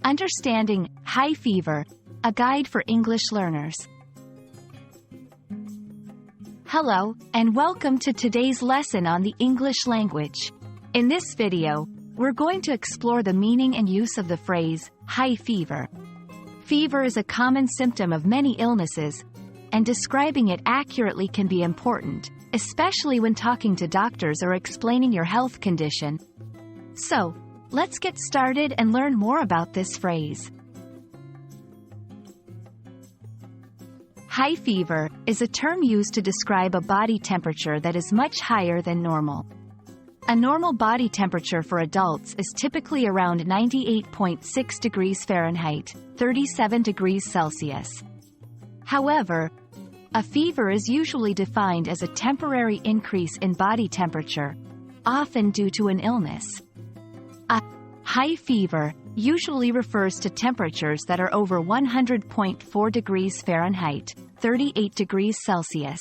Understanding High Fever, a guide for English learners. Hello, and welcome to today's lesson on the English language. In this video, we're going to explore the meaning and use of the phrase, high fever. Fever is a common symptom of many illnesses, and describing it accurately can be important, especially when talking to doctors or explaining your health condition. So, let's get started and learn more about this phrase. High fever is a term used to describe a body temperature that is much higher than normal. A normal body temperature for adults is typically around 98.6 degrees Fahrenheit, 37 degrees Celsius. However, a fever is usually defined as a temporary increase in body temperature, often due to an illness. A high fever usually refers to temperatures that are over 100.4 degrees Fahrenheit, 38 degrees Celsius.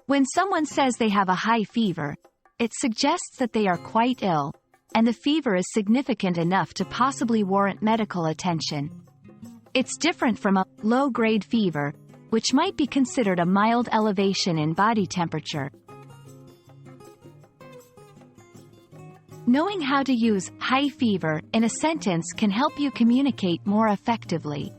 When someone says they have a high fever, it suggests that they are quite ill, and the fever is significant enough to possibly warrant medical attention. It's different from a low-grade fever, which might be considered a mild elevation in body temperature. Knowing how to use high fever in a sentence can help you communicate more effectively.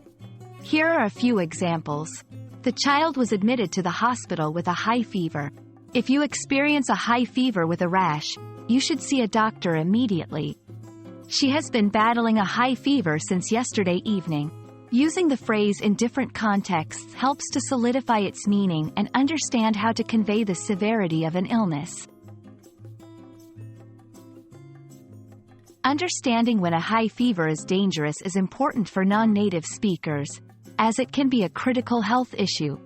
Here are a few examples. The child was admitted to the hospital with a high fever. If you experience a high fever with a rash, you should see a doctor immediately. She has been battling a high fever since yesterday evening. Using the phrase in different contexts helps to solidify its meaning and understand how to convey the severity of an illness. Understanding when a high fever is dangerous is important for non-native speakers, as it can be a critical health issue.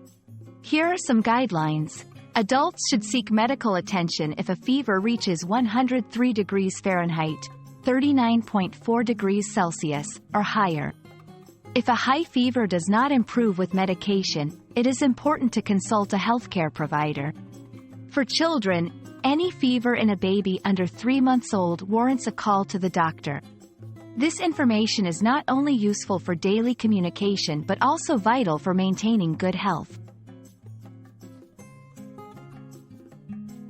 Here are some guidelines. Adults should seek medical attention if a fever reaches 103 degrees Fahrenheit, 39.4 degrees Celsius, or higher. If a high fever does not improve with medication, it is important to consult a healthcare provider. For children, any fever in a baby under 3 months old warrants a call to the doctor. This information is not only useful for daily communication but also vital for maintaining good health.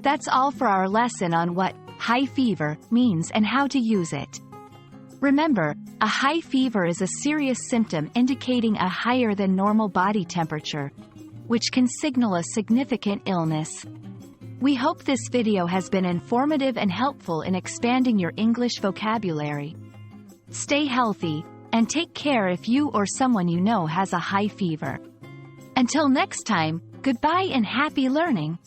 That's all for our lesson on what high fever means and how to use it. Remember, a high fever is a serious symptom indicating a higher than normal body temperature, which can signal a significant illness. We hope this video has been informative and helpful in expanding your English vocabulary. Stay healthy, and take care if you or someone you know has a high fever. Until next time, goodbye and happy learning!